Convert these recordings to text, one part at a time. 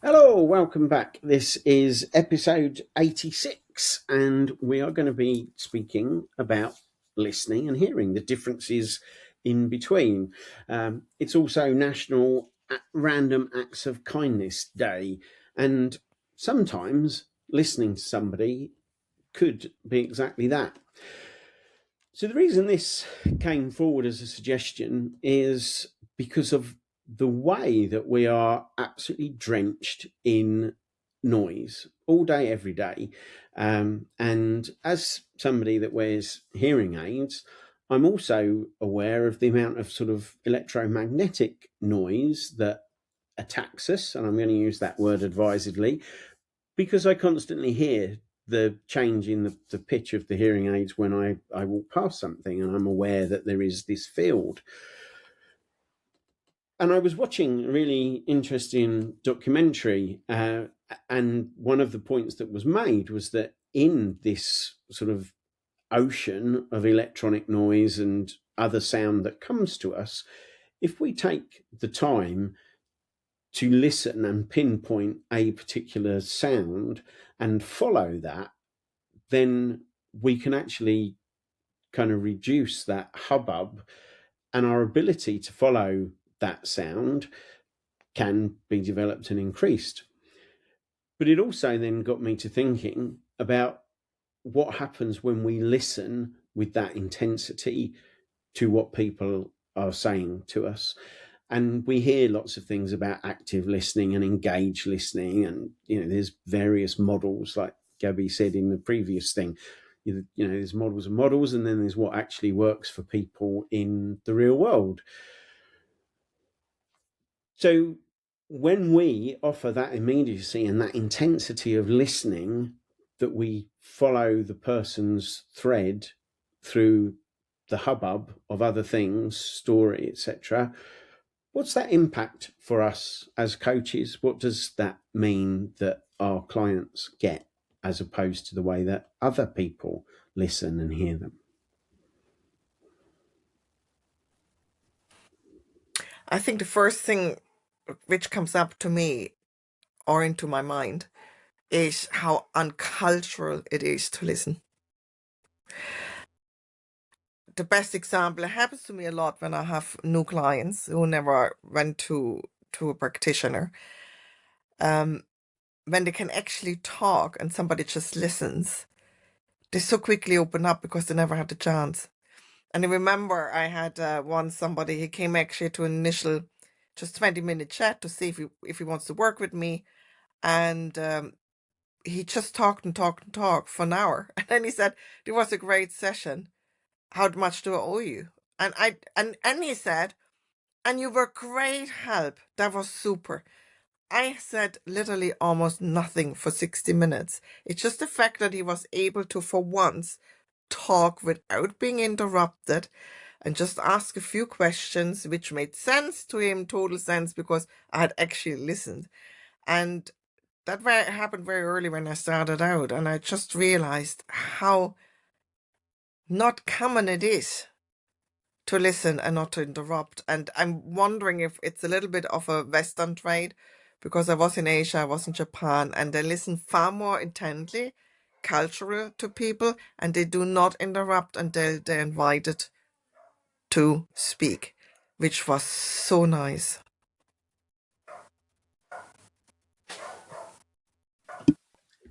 Hello, welcome back. This is episode 86, and we are going to be speaking about listening and hearing, the differences in between. It's also National Random Acts of Kindness Day, and sometimes listening to somebody could be exactly that. So, the reason this came forward as a suggestion is because of the way that we are absolutely drenched in noise all day, every day. And as somebody that wears hearing aids, I'm also aware of the amount of sort of electromagnetic noise that attacks us. And I'm going to use that word advisedly because I constantly hear the change in the pitch of the hearing aids when I walk past something, and I'm aware that there is this field. And I was watching a really interesting documentary, and one of the points that was made was that in this sort of ocean of electronic noise and other sound that comes to us, if we take the time to listen and pinpoint a particular sound and follow that, then we can actually kind of reduce that hubbub, and our ability to follow that sound can be developed and increased. But it also then got me to thinking about what happens when we listen with that intensity to what people are saying to us. And we hear lots of things about active listening and engaged listening, and there's various models, like Gabby said in the previous thing. There's models and models, and then there's what actually works for people in the real world. So when we offer that immediacy and that intensity of listening, that we follow the person's thread through the hubbub of other things, story, etc., what's that impact for us as coaches? What does that mean that our clients get, as opposed to the way that other people listen and hear them? I think the first thing which comes up to me or into my mind is how uncultural it is to listen. The best example, it happens to me a lot when I have new clients who never went to a practitioner. When they can actually talk and somebody just listens, they so quickly open up because they never had the chance. And I remember I had once somebody, he came actually to an initial just 20-minute chat to see if he wants to work with me. And he just talked and talked and talked for an hour. And then he said, "It was a great session. How much do I owe you?" And he said, "And you were great help. That was super." I said literally almost nothing for 60 minutes. It's just the fact that he was able to, for once, talk without being interrupted and just ask a few questions, which made sense to him, total sense, because I had actually listened. And that happened very early when I started out, and I just realized how not common it is to listen and not to interrupt. And I'm wondering if it's a little bit of a Western trait, because I was in Asia, I was in Japan, and they listen far more intently, cultural to people, and they do not interrupt until they're invited to speak, which was so nice.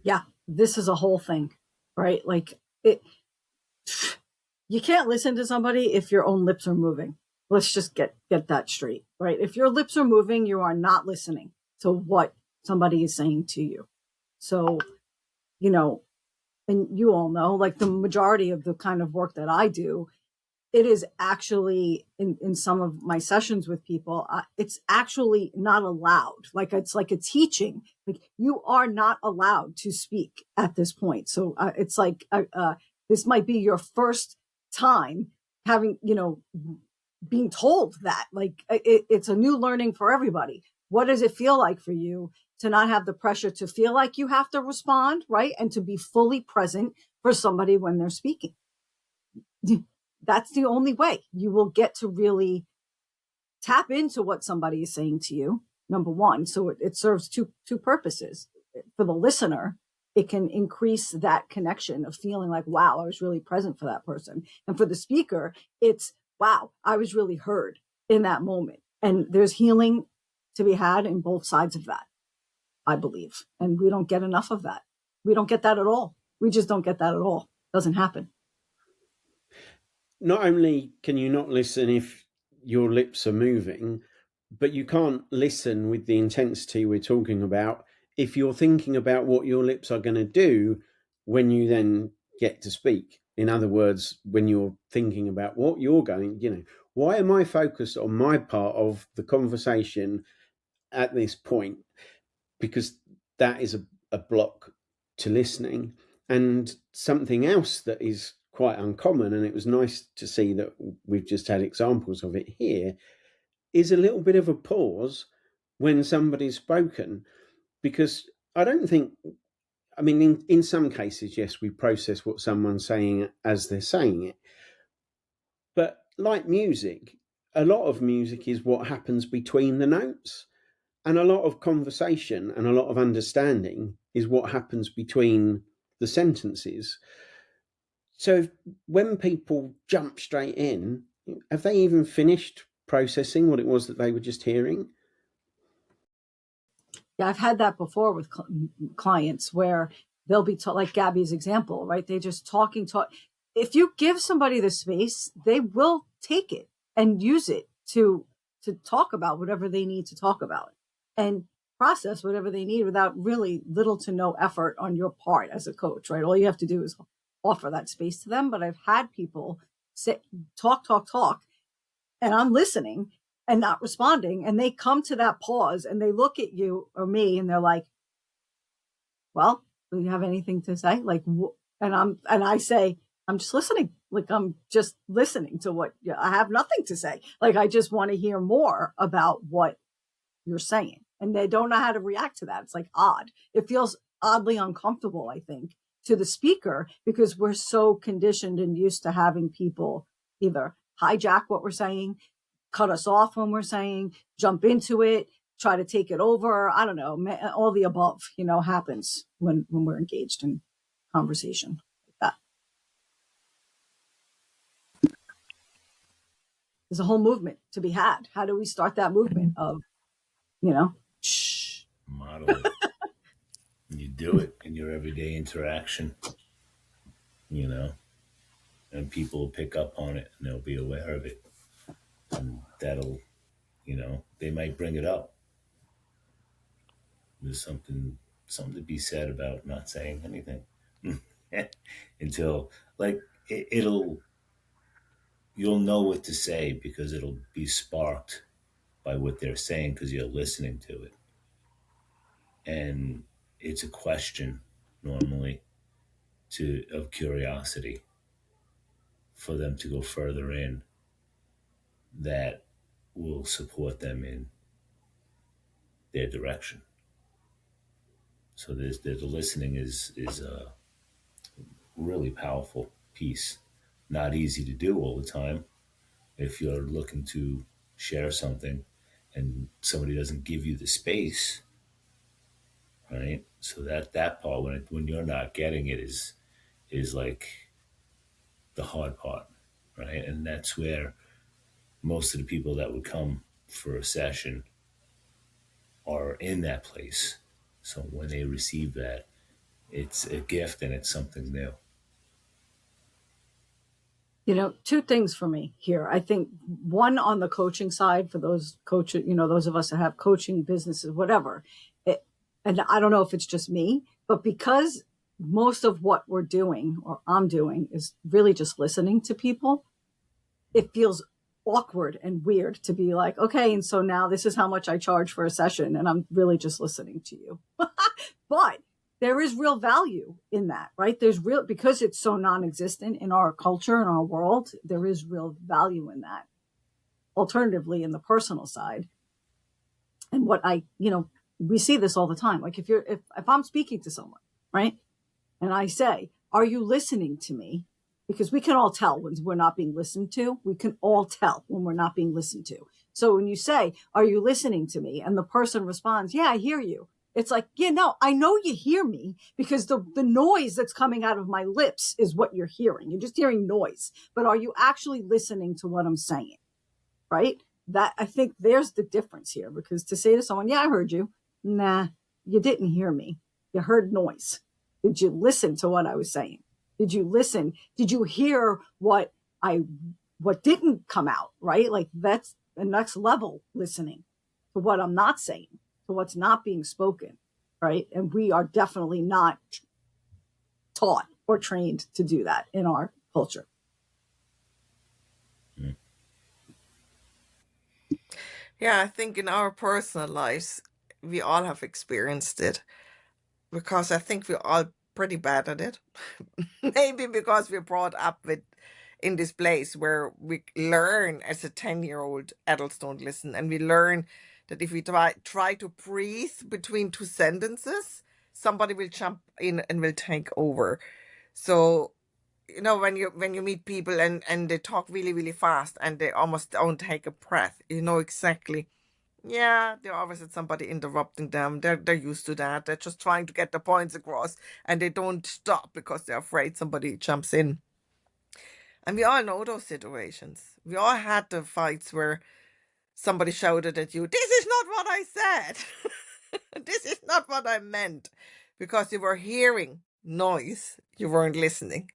Yeah, this is a whole thing, right? Like you can't listen to somebody if your own lips are moving. Let's just get that straight, right? If your lips are moving, you are not listening to what somebody is saying to you. So, and you all know, like the majority of the kind of work that I do, it is actually in some of my sessions with people, it's actually not allowed. Like it's like a teaching, like you are not allowed to speak at this point. So it's like this might be your first time having, being told that. Like it's a new learning for everybody. What does it feel like for you to not have the pressure to feel like you have to respond, right? And to be fully present for somebody when they're speaking. That's the only way you will get to really tap into what somebody is saying to you number one. So it serves two purposes. For the listener, it can increase that connection of feeling like, wow, I was really present for that person. And for the speaker, it's, wow, I was really heard in that moment. And there's healing to be had in both sides of that, I believe. And we don't get enough of that. We don't get that at all. We just don't get that at all. Doesn't happen. Not only can you not listen if your lips are moving, but you can't listen with the intensity we're talking about if you're thinking about what your lips are going to do when you then get to speak. In other words, when you're thinking about what you're going, why am I focused on my part of the conversation at this point? Because that is a block to listening. And something else that is quite uncommon, and it was nice to see that we've just had examples of it here, is a little bit of a pause when somebody's spoken. Because I don't think, in some cases, yes, we process what someone's saying as they're saying it. But like music, a lot of music is what happens between the notes. And a lot of conversation and a lot of understanding is what happens between the sentences. So when people jump straight in, have they even finished processing what it was that they were just hearing? Yeah, I've had that before with clients where they'll be like Gabby's example, right? They just talk. If you give somebody the space, they will take it and use it to talk about whatever they need to talk about and process whatever they need without really little to no effort on your part as a coach, right? All you have to do is offer that space to them. But I've had people say, talk, and I'm listening and not responding. And they come to that pause and they look at you or me and they're like, well, do you have anything to say? And I say, I'm just listening. Like, I'm just listening to what I have nothing to say. Like, I just want to hear more about what you're saying. And they don't know how to react to that. It's like odd. It feels oddly uncomfortable, I think, to the speaker because we're so conditioned and used to having people either hijack what we're saying, cut us off when we're saying, jump into it, try to take it over. I don't know. All the above, happens when we're engaged in conversation like that. There's a whole movement to be had. How do we start that movement of, shh. Model it. You do it in your everyday interaction, and people will pick up on it and they'll be aware of it. And that'll, they might bring it up. There's something to be said about not saying anything until you'll know what to say because it'll be sparked by what they're saying because you're listening to it. And it's a question normally of curiosity for them to go further in that will support them in their direction. So the listening is a really powerful piece. Not easy to do all the time. If you're looking to share something and somebody doesn't give you the space, right? So that part when you're not getting it is like the hard part, right? And that's where most of the people that would come for a session are in that place. So when they receive that, it's a gift and it's something new. Two things for me here. I think one on the coaching side for those those of us that have coaching businesses, whatever. And I don't know if it's just me, but because most of what we're doing or I'm doing is really just listening to people, it feels awkward and weird to be like, okay, and so now this is how much I charge for a session and I'm really just listening to you. But there is real value in that, right? Because it's so non-existent in our culture and our world, there is real value in that. Alternatively, in the personal side. And what we see this all the time. Like if I'm speaking to someone, right? And I say, are you listening to me? Because we can all tell when we're not being listened to. We can all tell when we're not being listened to. So when you say, are you listening to me? And the person responds, yeah, I hear you. It's like, yeah, no, I know you hear me because the noise that's coming out of my lips is what you're hearing. You're just hearing noise. But are you actually listening to what I'm saying? Right? That, I think there's the difference here, because to say to someone, yeah, I heard you. Nah, you didn't hear me. You heard noise. Did you listen to what I was saying? Did you listen? Did you hear what didn't come out? Right? Like, that's the next level listening to what I'm not saying, to what's not being spoken. Right? And we are definitely not taught or trained to do that in our culture. Yeah, I think in our personal lives, we all have experienced it, because I think we're all pretty bad at it. Maybe because we're brought up in this place where we learn as a 10-year-old, adults don't listen, and we learn that if we try to breathe between two sentences, somebody will jump in and will take over. So, when you meet people and they talk really, really fast and they almost don't take a breath, you know exactly. Yeah, they're always at somebody interrupting them. They're used to that. They're just trying to get the points across, and they don't stop because they're afraid somebody jumps in. And we all know those situations. We all had the fights where somebody shouted at you, "This is not what I said. This is not what I meant," because you were hearing noise. You weren't listening.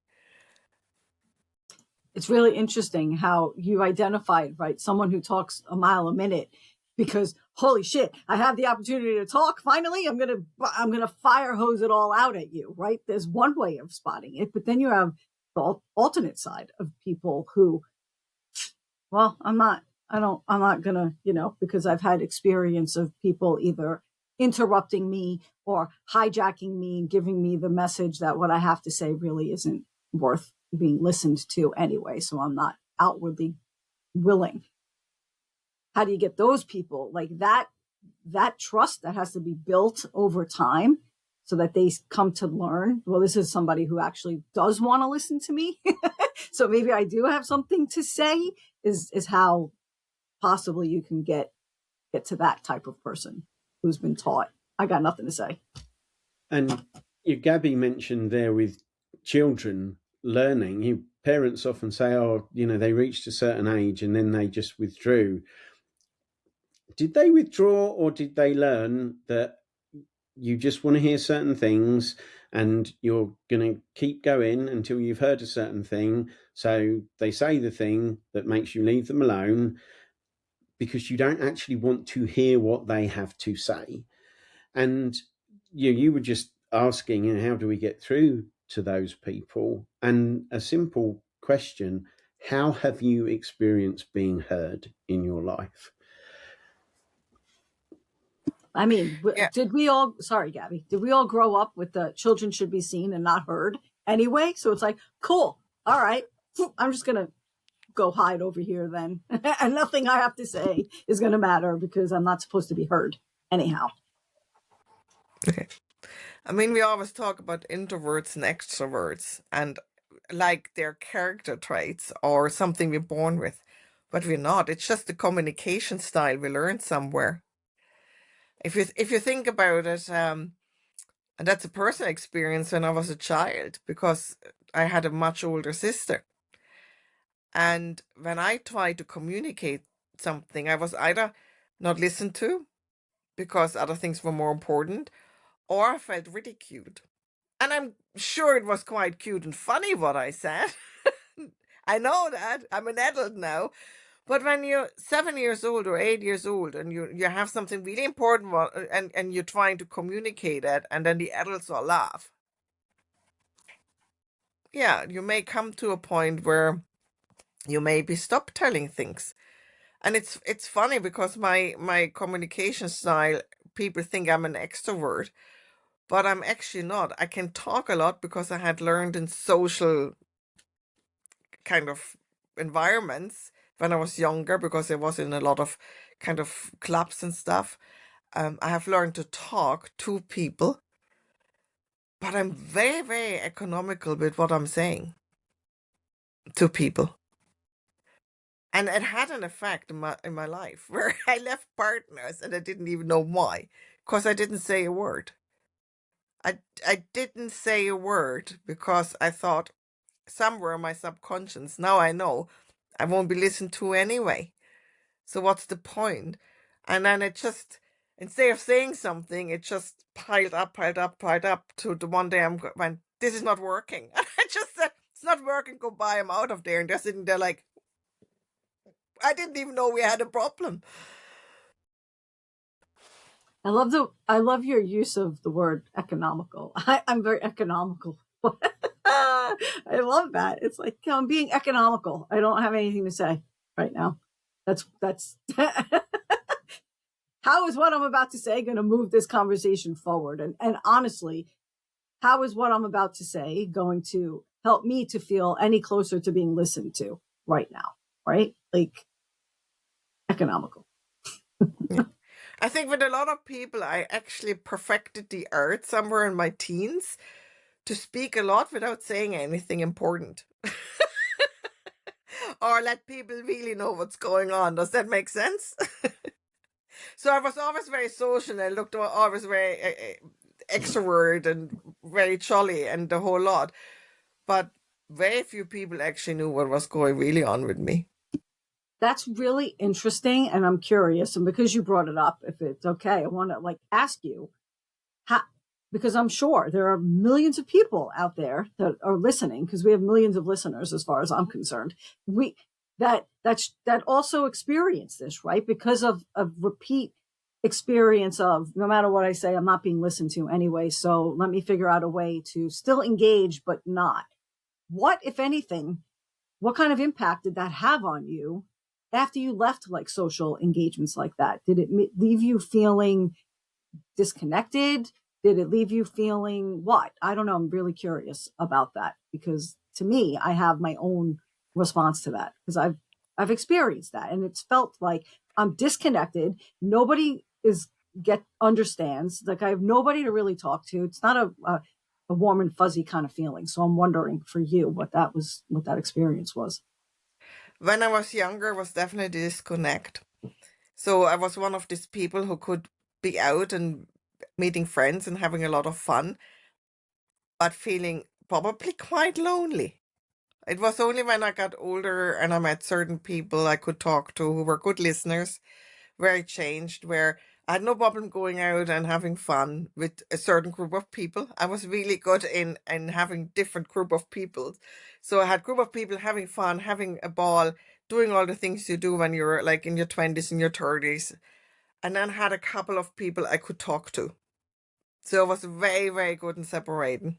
It's really interesting how you identified, right, someone who talks a mile a minute, because holy shit, I have the opportunity to talk. Finally, I'm gonna fire hose it all out at you, right? There's one way of spotting it, but then you have the alternate side of people who, well, I'm not gonna, because I've had experience of people either interrupting me or hijacking me and giving me the message that what I have to say really isn't worth being listened to anyway. So I'm not outwardly willing. How do you get those people? Like that trust that has to be built over time so that they come to learn, well, this is somebody who actually does want to listen to me. So maybe I do have something to say, is how possibly you can get to that type of person who's been taught, I got nothing to say. And Gabby mentioned there with children learning, parents often say, oh, they reached a certain age and then they just withdrew. Did they withdraw, or did they learn that you just want to hear certain things and you're going to keep going until you've heard a certain thing? So they say the thing that makes you leave them alone because you don't actually want to hear what they have to say. And you were just asking, how do we get through to those people? And a simple question, how have you experienced being heard in your life? I mean, did we all, sorry, Gabby, did we all grow up with the children should be seen and not heard anyway? So it's like, cool. All right. I'm just going to go hide over here then. And nothing I have to say is going to matter because I'm not supposed to be heard anyhow. Okay. I mean, we always talk about introverts and extroverts and like their character traits or something we're born with, but we're not. It's just the communication style we learned somewhere. If you think about it, and that's a personal experience when I was a child, because I had a much older sister. And when I tried to communicate something, I was either not listened to because other things were more important, or I felt ridiculed. And I'm sure it was quite cute and funny what I said. I know that. I'm an adult now. But when you're 7 years old or 8 years old and you have something really important and you're trying to communicate it, and then the adults all laugh. Yeah, you may come to a point where you maybe stop telling things. And it's funny because my communication style, people think I'm an extrovert, but I'm actually not. I can talk a lot because I had learned in social kind of environments when I was younger, because I was in a lot of kind of clubs and stuff. I have learned to talk to people, but I'm very, very economical with what I'm saying to people. And it had an effect in my life where I left partners and I didn't even know why, because I didn't say a word. I didn't say a word because I thought somewhere in my subconscious, now I know I won't be listened to anyway. So what's the point? And then it just, instead of saying something, it just piled up, piled up, piled up to the one day went, this is not working. And I just said, it's not working, goodbye, I'm out of there. And they're sitting there like, I didn't even know we had a problem. I love your use of the word economical. I'm very economical. I love that. It's like, I'm being economical. I don't have anything to say right now. That's how is what I'm about to say going to move this conversation forward? And honestly, how is what I'm about to say going to help me to feel any closer to being listened to right now? Right? Like, economical. Yeah. I think with a lot of people, I actually perfected the art somewhere in my teens to speak a lot without saying anything important. Or let people really know what's going on. Does that make sense? So I was always very social. I looked always very extrovert and very jolly and the whole lot. But very few people actually knew what was going really on with me. That's really interesting, and I'm curious. And because you brought it up, if it's okay, I want to ask you how, because I'm sure there are millions of people out there that are listening, because we have millions of listeners as far as I'm concerned. That also experience this, right? Because of repeat experience of, no matter what I say, I'm not being listened to anyway. So let me figure out a way to still engage, but not. What, if anything, what kind of impact did that have on you after you left social engagements like that? Did it leave you feeling disconnected? Did it leave you feeling what? I don't know. I'm really curious about that, because to me, I have my own response to that, because I've experienced that, and it's felt like I'm disconnected. Nobody understands. Like, I have nobody to really talk to. It's not a warm and fuzzy kind of feeling. So I'm wondering for you what that experience was. When I was younger, I was definitely disconnect. So I was one of these people who could be out and meeting friends and having a lot of fun, but feeling probably quite lonely. It was only when I got older and I met certain people I could talk to who were good listeners, where I changed, where I had no problem going out and having fun with a certain group of people. I was really good in having different group of people. So I had group of people having fun, having a ball, doing all the things you do when you're like in your 20s and your 30s. And then had a couple of people I could talk to. So I was very, very good in separating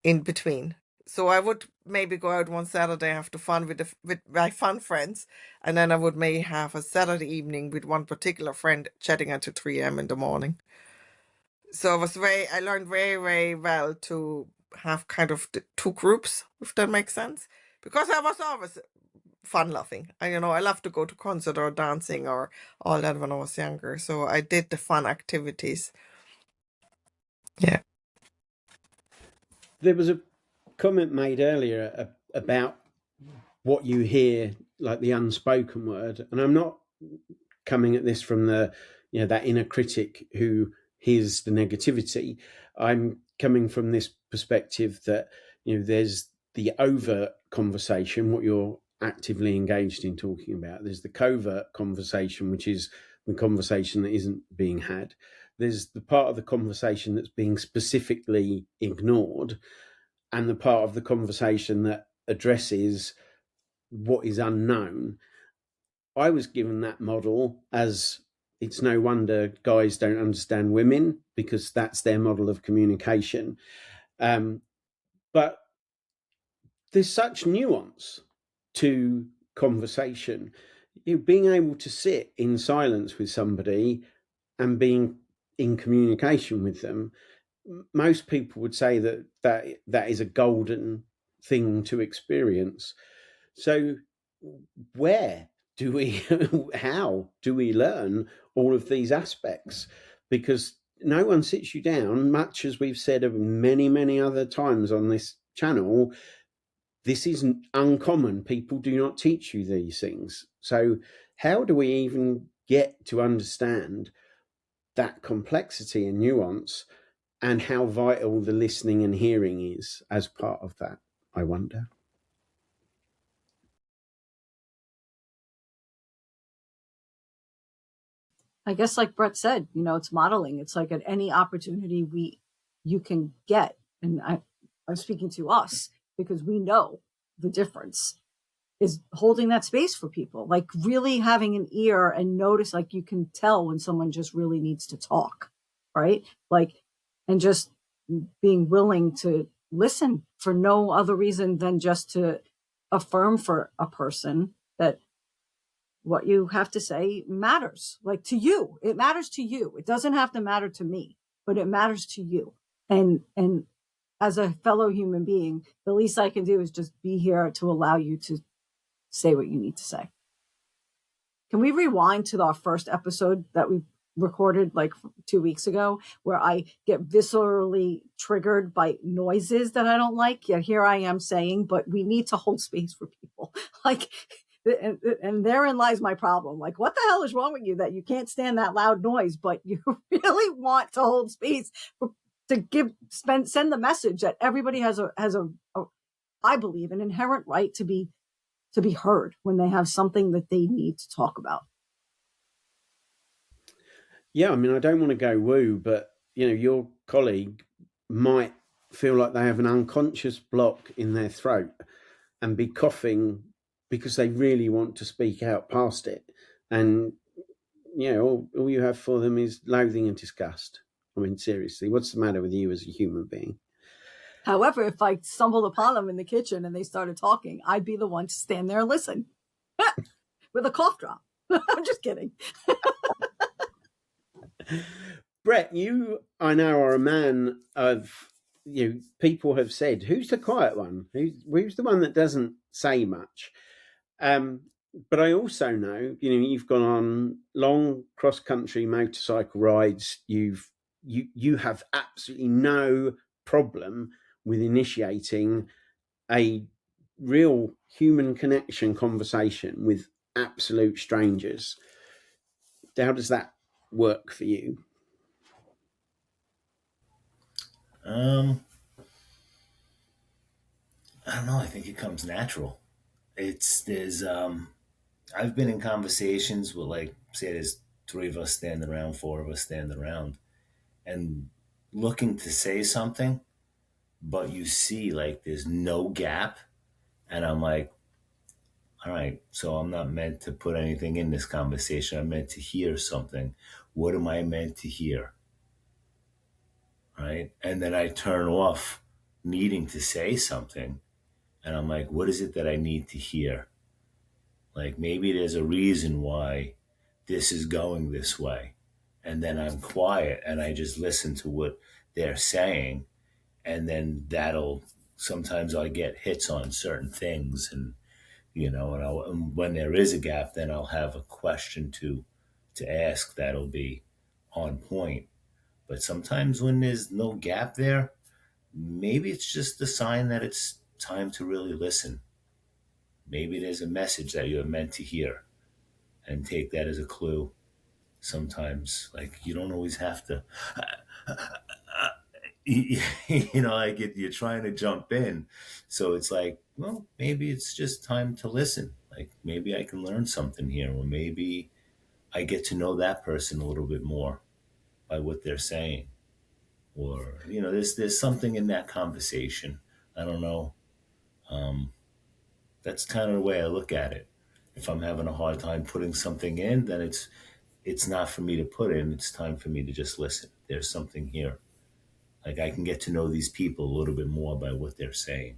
in between. So I would maybe go out one Saturday, have to fun with my fun friends, and then I would maybe have a Saturday evening with one particular friend chatting until 3 a.m. in the morning. So I learned very, very well to have kind of the two groups, if that makes sense, because I was always fun loving. I love to go to concert or dancing or all that when I was younger. So I did the fun activities. Yeah. There was a comment made earlier about what you hear, like the unspoken word, and I'm not coming at this from the that inner critic who hears the negativity. I'm coming from this perspective that there's the overt conversation, what you're actively engaged in talking about. There's the covert conversation, which is the conversation that isn't being had. There's the part of the conversation that's being specifically ignored, and the part of the conversation that addresses what is unknown. I was given that model as, it's no wonder guys don't understand women, because that's their model of communication. But there's such nuance to conversation. Being able to sit in silence with somebody and being in communication with them, most people would say that is a golden thing to experience. So how do we learn all of these aspects? Because no one sits you down, much as we've said many, many other times on this channel. this isn't uncommon. People do not teach you these things. So how do we even get to understand that complexity and nuance, and how vital the listening and hearing is as part of that, I wonder? I guess like Brett said, it's modeling. It's like at any opportunity you can get, and I'm speaking to us because we know the difference, is holding that space for people, like really having an ear and notice, like you can tell when someone just really needs to talk, right? Like, and just being willing to listen for no other reason than just to affirm for a person that what you have to say matters. Like, to you, it matters to you. It doesn't have to matter to me, but it matters to you. And as a fellow human being, the least I can do is just be here to allow you to say what you need to say. Can we rewind to our first episode that we recorded like 2 weeks ago, where I get viscerally triggered by noises that I don't like? Yet here I am saying, but we need to hold space for people. Like, and therein lies my problem. Like, what the hell is wrong with you that you can't stand that loud noise, but you really want to hold space to send the message that everybody has a I believe, an inherent right to be heard when they have something that they need to talk about. Yeah, I mean, I don't want to go woo, but your colleague might feel like they have an unconscious block in their throat and be coughing because they really want to speak out past it. And all you have for them is loathing and disgust. I mean, seriously, what's the matter with you as a human being? However, if I stumbled upon them in the kitchen and they started talking, I'd be the one to stand there and listen with a cough drop. I'm just kidding. Brett, you, I know, are a man of, people have said, who's the quiet one? Who's the one that doesn't say much? But I also know, you've gone on long cross-country motorcycle rides. You have absolutely no problem with initiating a real human connection conversation with absolute strangers. How does that work for you? I don't know. I think it comes natural. I've been in conversations with, like, say there's 3 of us standing around, 4 of us standing around, and looking to say something, but you see like there's no gap, and I'm like, all right, so I'm not meant to put anything in this conversation. I'm meant to hear something. What am I meant to hear? Right? And then I turn off needing to say something, and I'm like, what is it that I need to hear? Like, maybe there's a reason why this is going this way. And then I'm quiet and I just listen to what they're saying. And then sometimes I get hits on certain things. And, and when there is a gap, then I'll have a question to ask that'll be on point. But sometimes when there's no gap there, maybe it's just a sign that it's time to really listen. Maybe there's a message that you're meant to hear, and take that as a clue. Sometimes, like, you don't always have to, like, you're trying to jump in. So it's like, well, maybe it's just time to listen. Like, maybe I can learn something here, or maybe I get to know that person a little bit more by what they're saying. Or, there's something in that conversation. I don't know. That's kind of the way I look at it. If I'm having a hard time putting something in, then it's not for me to put in. It's time for me to just listen. There's something here. Like, I can get to know these people a little bit more by what they're saying.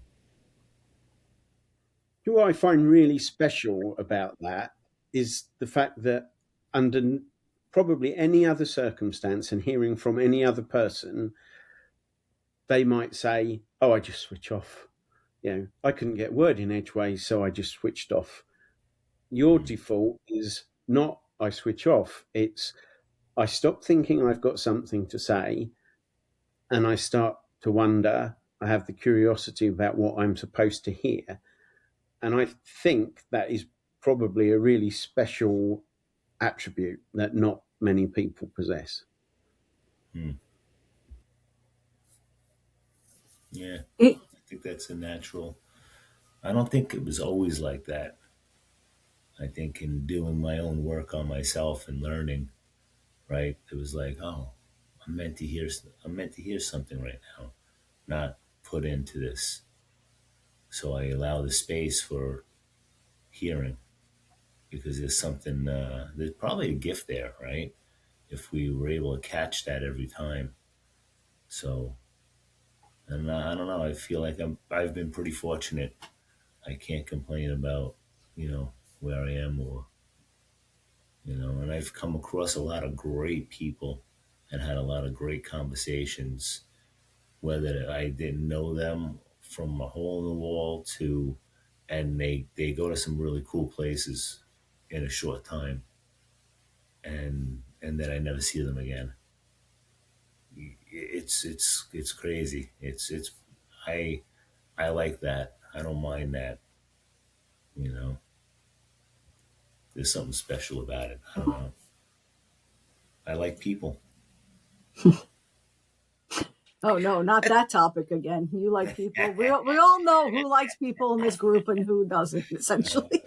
What I find really special about that is the fact that under probably any other circumstance and hearing from any other person, they might say, oh, I just switch off. I couldn't get word in edgeways, so I just switched off. Your default is not I switch off. It's I stop thinking I've got something to say, and I start to wonder, I have the curiosity about what I'm supposed to hear. And I think that is probably a really special attribute that not many people possess. Yeah, It, I think that's a natural. I don't think it was always like that. I think in doing my own work on myself and learning, right, it was like, oh, I'm meant to hear. I'm meant to hear something right now, not put into this. So I allow the space for hearing because there's something. There's probably a gift there, right? If we were able to catch that every time. So, and I don't know. I feel like I've been pretty fortunate. I can't complain about, where I am or, and I've come across a lot of great people and had a lot of great conversations, whether I didn't know them from a hole in the wall to, and they go to some really cool places in a short time, and then I never see them again. It's crazy. I I like that. I don't mind that. You know, there's something special about it. I don't know. I like people. oh no, not that topic again. You like people. We all know who likes people in this group and who doesn't, essentially.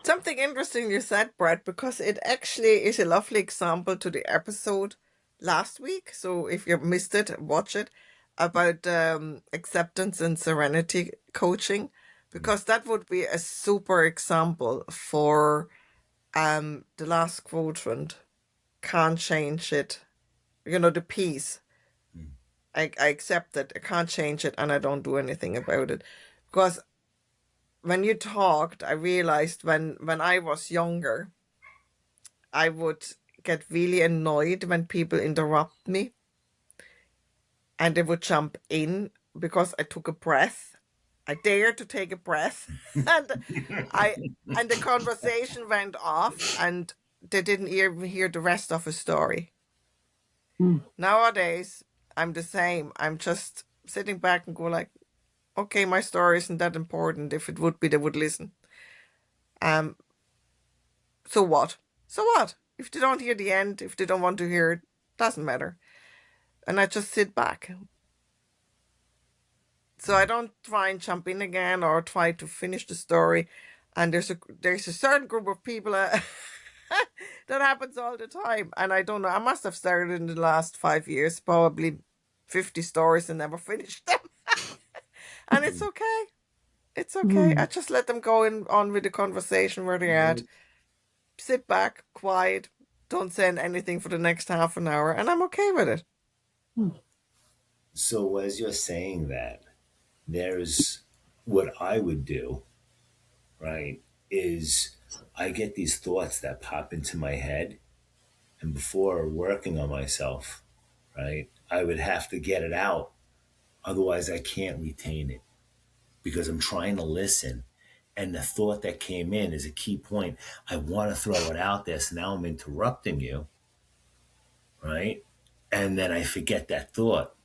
Something interesting you said, Brett, because it actually is a lovely example to the episode last week. So if you missed it, watch it, about acceptance and serenity coaching, because that would be a super example for the last quadrant. Can't change it. The peace. I accept it. I can't change it, and I don't do anything about it. Because when you talked, I realized when I was younger, I would get really annoyed when people interrupt me and they would jump in because I took a breath. I dared to take a breath and the conversation went off and they didn't even hear the rest of the story. Nowadays, I'm the same. I'm just sitting back and go like, okay, my story isn't that important. If it would be, they would listen. So what? So what? If they don't hear the end, if they don't want to hear it, doesn't matter. And I just sit back. So I don't try and jump in again or try to finish the story. And there's a certain group of people that happens all the time. And I don't know. I must have started in the last 5 years, probably 50 stories and never finished them. And it's okay. It's okay. I just let them go on with the conversation where they're at. Sit back, quiet, don't send anything for the next half an hour, and I'm okay with it. So as you're saying that, there's what I would do, right? Is I get these thoughts that pop into my head, and before working on myself, right, I would have to get it out. Otherwise, I can't retain it because I'm trying to listen. And the thought that came in is a key point. I want to throw it out there. So now I'm interrupting you, right? And then I forget that thought.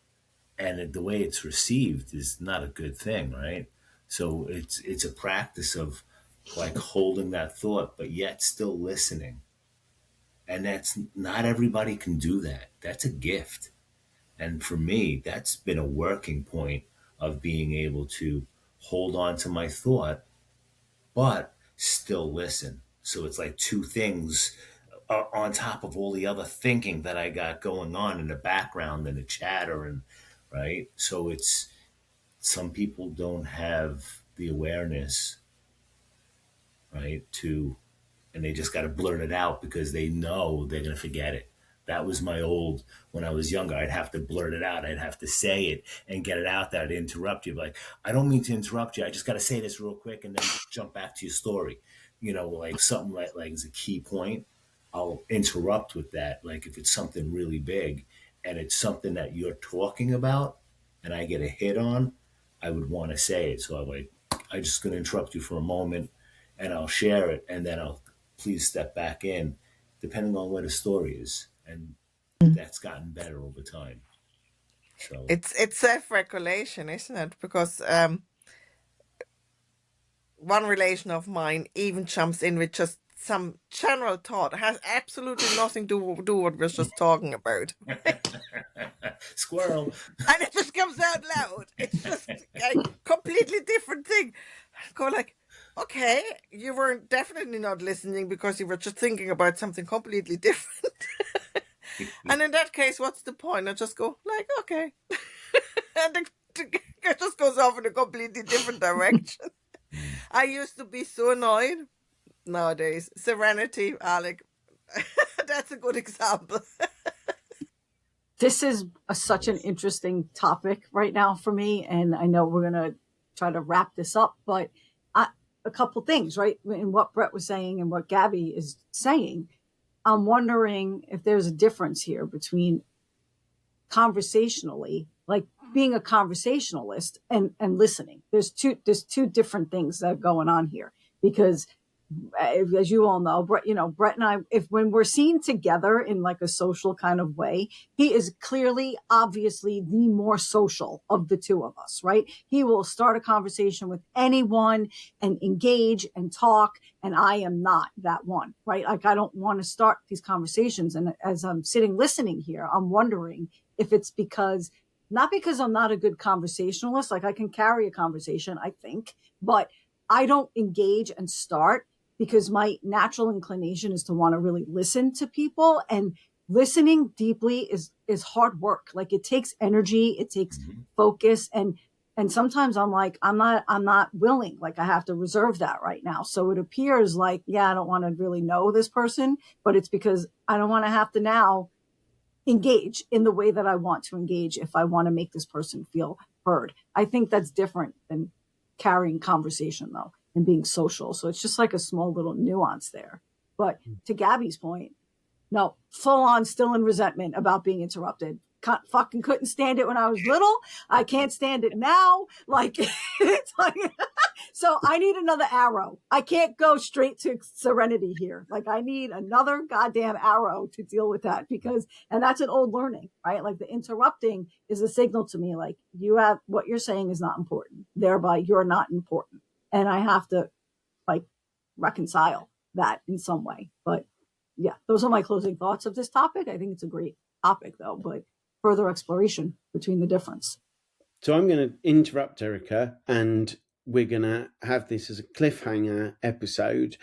And the way it's received is not a good thing, right? So it's a practice of like holding that thought, but yet still listening. And that's not everybody can do that. That's a gift. And for me, that's been a working point of being able to hold on to my thought, but still listen. So it's like two things on top of all the other thinking that I got going on in the background and the chatter and right. So it's some people don't have the awareness, right, to and they just got to blurt it out because they know they're going to forget it. That was my old, when I was younger, I'd have to blurt it out. I'd have to say it and get it out there to interrupt you. Like, I don't mean to interrupt you. I just got to say this real quick and then jump back to your story. Like something like is a key point. I'll interrupt with that. Like if it's something really big and it's something that you're talking about and I get a hit on, I would want to say it. So I'm just going to interrupt you for a moment and I'll share it and then I'll please step back in, depending on what the story is. And that's gotten better over time. So It's self-regulation, isn't it? Because one relation of mine even jumps in with just some general thought. It has absolutely nothing to do what we're just talking about. squirrel. And it just comes out loud. It's just a completely different thing. I go like, okay, you were definitely not listening because you were just thinking about something completely different. And in that case, what's the point? I just go like, okay. And it just goes off in a completely different direction. I used to be so annoyed. Nowadays, serenity, Alec. That's a good example. This is such an interesting topic right now for me, and I know we're going to try to wrap this up, but a couple things, right? In what Brett was saying and what Gabby is saying, I'm wondering if there's a difference here between conversationally, like being a conversationalist and listening. There's two different things that are going on here, because as you all know, Brett and I, when we're seen together in like a social kind of way, he is clearly, obviously the more social of the two of us, right? He will start a conversation with anyone and engage and talk. And I am not that one, right? Like, I don't want to start these conversations. And as I'm sitting listening here, I'm wondering if it's not because I'm not a good conversationalist. Like, I can carry a conversation, I think, but I don't engage and start because my natural inclination is to want to really listen to people, and listening deeply is hard work. Like, it takes energy, it takes focus. And sometimes I'm like, I'm not willing. Like, I have to reserve that right now. So it appears like, yeah, I don't want to really know this person, but it's because I don't want to have to now engage in the way that I want to engage if I want to make this person feel heard. I think that's different than carrying conversation, though, and being social. So it's just like a small little nuance there. But to Gabby's point, no, full on still in resentment about being interrupted. Fucking couldn't stand it when I was little. I can't stand it now. Like, it's like, so I need another arrow. I can't go straight to serenity here. Like, I need another goddamn arrow to deal with that, and that's an old learning, right? Like, the interrupting is a signal to me, like, what you're saying is not important. Thereby, you're not important. And I have to like reconcile that in some way. But yeah, those are my closing thoughts of this topic. I think it's a great topic, though, but further exploration between the difference. So I'm going to interrupt Erica, and we're going to have this as a cliffhanger episode.